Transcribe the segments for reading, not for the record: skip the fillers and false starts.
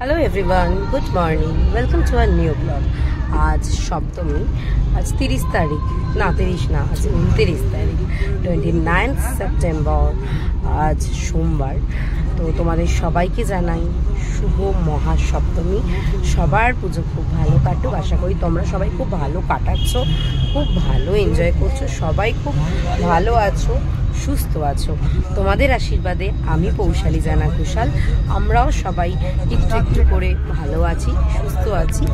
Hello everyone, good morning. Welcome to our new vlog. आज सप्तमी, आज 30 तारीख ना 30 ना आज 29 तारीख 29 सेप्टेम्बर आज सोमवार। तो तुम्हारे सबाइके जानाई शुभ महासप्तमी। सबार पुजो खूब भालो काटुक। आशा करी तोमरा सबाई खूब भालो काटाচ্ছো, खूब भालो एनजय करছো, सबाई खूब भालो आছো, সুস্থ আছো। তোমাদের আশীর্বাদে আমি পৌশালী জানা কুশাল, আমরাও সবাই একটু একটু করে ভালো আছি, সুস্থ আছি।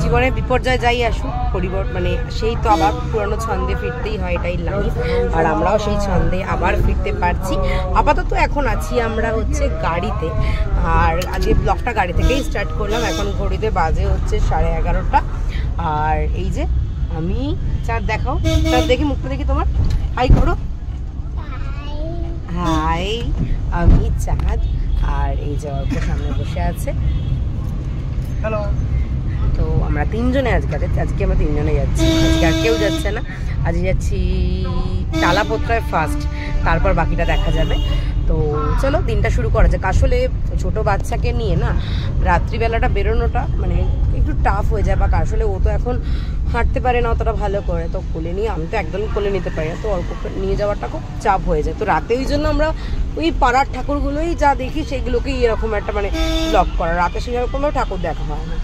জীবনে বিপর্যয় যাই আসুক, মানে সেই তো আবার পুরনো ছন্দে ফিরতেই হয়, এটাই লাইফ। আর আমরাও সেই ছন্দে আবার ফিরতে পারছি। আপাতত এখন আছি আমরা হচ্ছে গাড়িতে, আর আজকে ব্লগটা গাড়ি থেকেই স্টার্ট করলাম। এখন ঘড়িতে বাজে হচ্ছে 11:30। আর এই যে আমি চাঁদ দেখাও, চাঁদ দেখি, মুখটা দেখি তোমার, হাই করো। হাই, আমি চাঁদ, আর এই যে অল্প সামনে বসে আছে। হ্যালো। তো আমরা তিনজনে আজকে আমরা তিনজনে যাচ্ছি, আজকে আর কেউ যাচ্ছে না। আজকে যাচ্ছি টালাপোত্রায় ফার্স্ট, তারপর বাকিটা দেখা যাবে। তো চলো দিনটা শুরু করা যাক। আসলে ছোট বাচ্চাকে নিয়ে না রাত্রিবেলাটা বেরোনোটা মানে একটু টাফ হয়ে যায়, বা আসলে ও তো এখন হাঁটতে পারে না অতটা ভালো করে, তো কোলে নিয়ে আমি তো একদমই কোলে নিতে পারি না, তো অল্প নিয়ে যাওয়াটা খুব চাপ হয়ে যায়। তো রাতে ওই জন্য আমরা ওই পাড়ার ঠাকুরগুলোই যা দেখি সেগুলোকেই এরকম একটা মানে ব্লগ করা, রাতে সেরকমও ঠাকুর দেখা হয় না।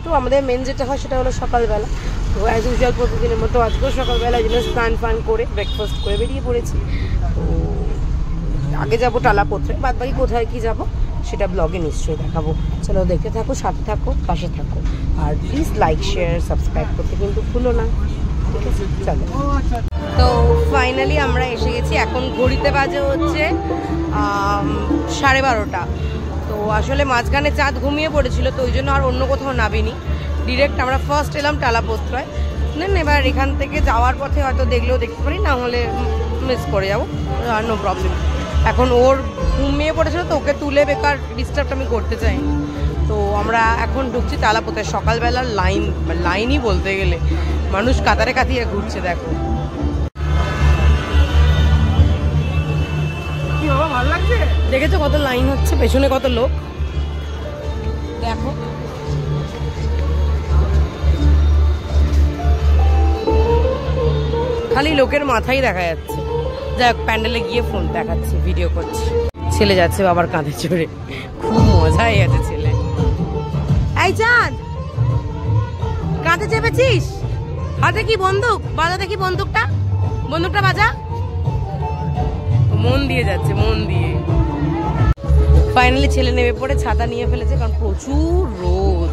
তো আমাদের মেন যেটা হয় সেটা হলো সকালবেলা। তো অ্যাজ ইউজুয়াল প্রতিদিনের মতো আজকেও সকালবেলা যেন স্নান ফান করে ব্রেকফাস্ট করে বেরিয়ে পড়েছি। তো আগে যাবো টালাপোত্রায়, বাদ বাকি কোথায় কি যাব সেটা ব্লগে নিশ্চয়ই দেখাবো। চলো দেখতে থাকো, সাথে থাকো, পাশে থাকো, আর প্লিজ লাইক শেয়ার সাবস্ক্রাইব করতে কিন্তু ভুলো না, ঠিক আছে? চলো। তো ফাইনালি আমরা এসে গেছি। এখন ঘড়িতে বাজে হচ্ছে 12:30। তো আসলে মাঝখানে চাঁদ ঘুমিয়ে পড়েছিল, তো ওই জন্য আর অন্য কোথাও নামিনি, ডিরেক্ট আমরা ফার্স্ট এলাম টালাপোত্রায়। দেন এবার এখান থেকে যাওয়ার পথে হয়তো দেখলেও দেখতে পারি, না হলে মিস করে যাবো, আর নো প্রবলেম। এখন ওর ঘুমিয়ে পড়েছিল, তো ওকে তুলে বেকার ডিস্টার্বটা আমি করতে চাইনি। তো আমরা এখন ঢুকছি টালাপোত্রায়। সকালবেলার লাইনই বলতে গেলে, মানুষ কাতারে কাতিয়ে ঘুরছে। দেখো কি বাবা, ভালো লাগছে? দেখেছো কত লাইন হচ্ছে, পেছনে কত লোক, দেখো। খালি লোকের মাথাই দেখা যাচ্ছে। যাক, প্যান্ডেলে গিয়ে ফোন দেখাচ্ছি, ভিডিও করছি। ছেলে যাচ্ছে বাবার কাঁধে চড়ে, খুব মজাই আছে ছেলে। এই চাঁদ, কাঁধে চেপেছিস? হাতে কি বন্দুক? বাজা দেখি বন্দুকটা, বন্দুকটা বাজা। মন দিয়ে যাচ্ছে, মন দিয়ে। ফাইনালি ছেলে নেমে পড়ে ছাতা নিয়ে ফেলেছে, কারণ প্রচুর রোদ।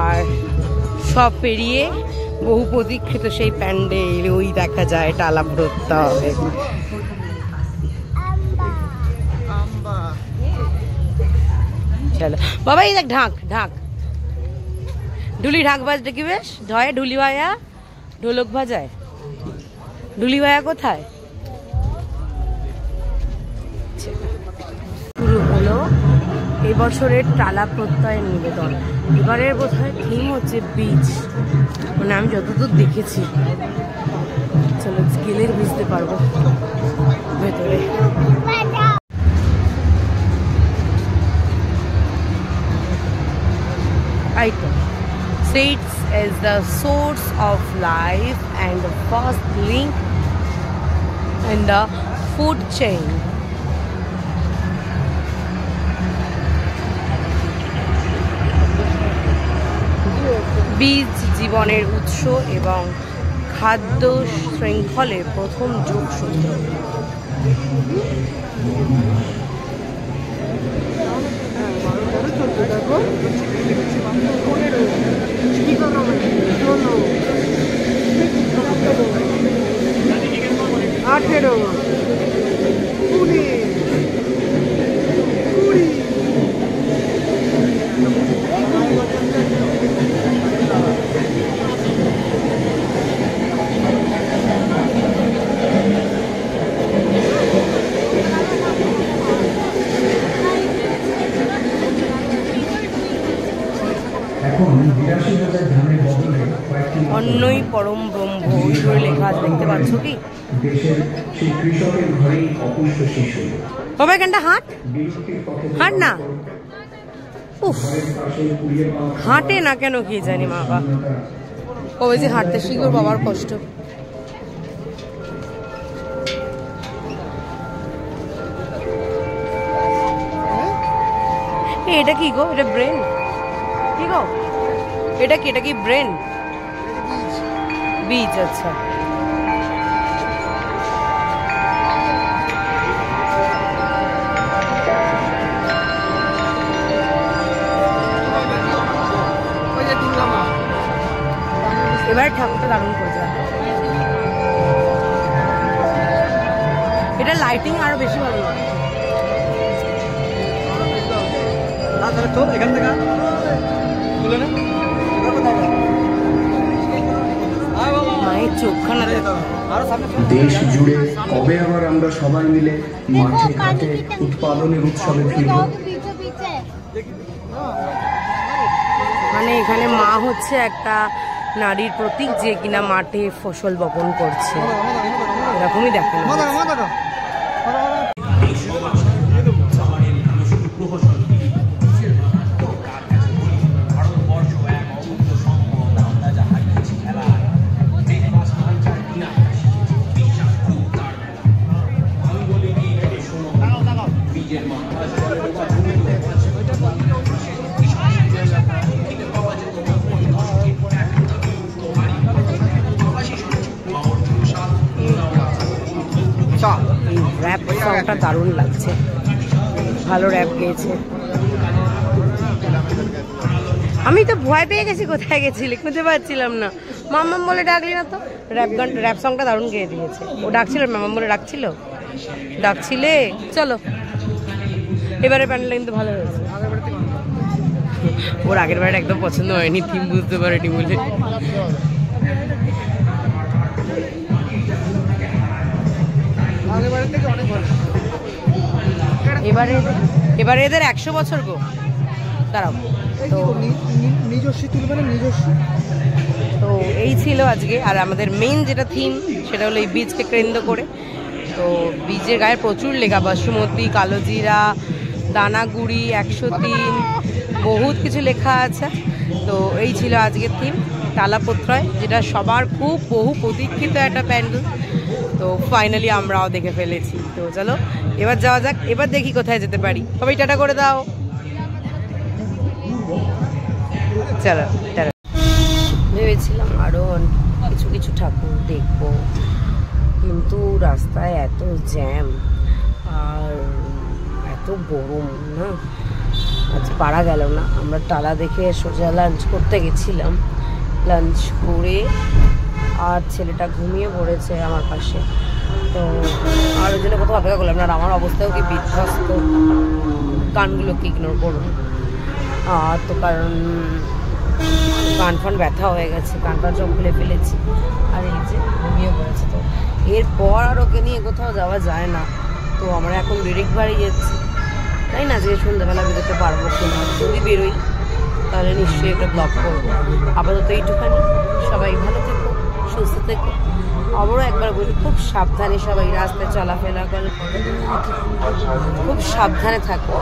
আর সব পেরিয়ে বহু প্রতীক্ষিত সেই প্যান্ডেল ওই দেখা যায়, টালাপোত্রা হবে। চলো বাবা, এই দেখ ঢাক ঢাক, ঢুলি ঢাক বাজতে কি বেশ ঢয়। ঢুলি ভাইয়া ঢোলক বাজায়। ঢুলি ভাইয়া কোথায়? শুরু হলো এই বছরের টালাপোত্রায়ের নিবেদন। এবারের বোধহয় থিম হচ্ছে বীজ, মানে আমি যতদূর দেখেছি। চলো গেলে বুঝতে পারবো ভেতরে। Seeds is the source of life and the first link in the food chain. বীজ জীবনের উৎস এবং খাদ্য শৃঙ্খলের প্রথম যোগসূত্র। অন্যই পরম ব্রহ্ম, ওই ধরে লেখা আছে, দেখতে পাচ্ছ কি? বাবা এখানটা হাঁট, হাঁট না। উফ, হাঁটে না কেন কি জানি বাবা, কবে যে হাঁটতে শিখবে বাবার কষ্ট। এটা কি গো, এটা ব্রেন কি গো, এটা কি, এটা কি ব্রেন বীজ? আচ্ছা এবার ঠাকুরটা দারুণ করেছে, এটা লাইটিং আরো বেশি ভালো লাগে। মায়ের চোখখানা দেশ জুড়ে কবে আবার আমরা সবাই মিলে মাঠে ঘাটে উৎপাদনের উৎসবে ফিরব। মানে এখানে মা হচ্ছে একটা নারীর প্রতীক, যে কিনা মাঠে ফসল বপন করছে, এরকমই দেখেন। এই র্যাপ সংটা দারুণ লাগছে, ভালো র্যাপ গেয়েছে। আমি তো ভয় পেয়ে গেছি, কোথায় গেছিলি খুঁজে পাচ্ছিলাম না। মাম্মাম বলে ডাকলি না তো? র্যাপ সংটা দারুণ গেয়ে দিয়েছে। ও ডাকছিল, মাম্মাম বলে ডাকছিল, ডাকছিলে। চলো, এবারে প্যান্ডেলটা কিন্তু ভালো হয়েছে। ওর আগের বারে একদম পছন্দ হয়নি, থিম বুঝতে পারেনি বলে। এবারে এদের 100 বছর গো, দাঁড়াও তো নিজস্ব তুলবে না, নিজস্ব। তো এই ছিল আজকে। আর আমাদের মেইন যেটা থিম সেটা হলো এই বীজকে কেন্দ্র করে। তো বীজের গায়ে প্রচুর লেখা, বাসমতি, কালোজিরা, দানাগুড়ি, 103, বহুত কিছু লেখা আছে। তো এই ছিল আজকের থিম, তালাপত্রয়, যেটা সবার খুব বহু প্রতীক্ষিত একটা প্যান্ডেল। তো ফাইনালি আমরাও দেখে ফেলেছি। তো চলো এবার যাওয়া যাক, এবার দেখি কোথায় যেতে পারি। সবাই টাটা করে দাও। চলো টাটা। ভেবেছিলাম আরও কিছু কিছু ঠাকুর দেখবো, কিন্তু রাস্তায় এত জ্যাম আর এত গরম না, আজ পারা গেল না। আমরা টালা দেখে সোজা লাঞ্চ করতে গেছিলাম, লাঞ্চ করে আর ছেলেটা ঘুমিয়ে পড়েছে আমার পাশে। তো আর ওই জন্য কোথাও অপেক্ষা করলাম না। আর আমার অবস্থাও কি বিধ্বস্ত, গানগুলোকে ইগনোর করুন। তো কারণ কান ফান ব্যথা হয়ে গেছে, কান ফান সব খুলে ফেলেছি, আর এই যে ঘুমিয়ে পড়েছে। তো এরপর আর ওকে নিয়ে কোথাও যাওয়া যায় না। তো আমরা এখন ডিরেক্ট বাড়ি যাচ্ছি, তাই না? যে সন্ধ্যাবেলা বেরোতে পারবো কিনা, যদি বেরোই তাহলে নিশ্চয়ই একটা ব্লগ করবো। আপাতত এইটুখানি। সবাই ভালো থেকো, সুস্থ থেকো। আবারও একবার বলি, খুব সাবধানে সবাই রাস্তায় চলাফেরা করে, খুব সাবধানে থাকো।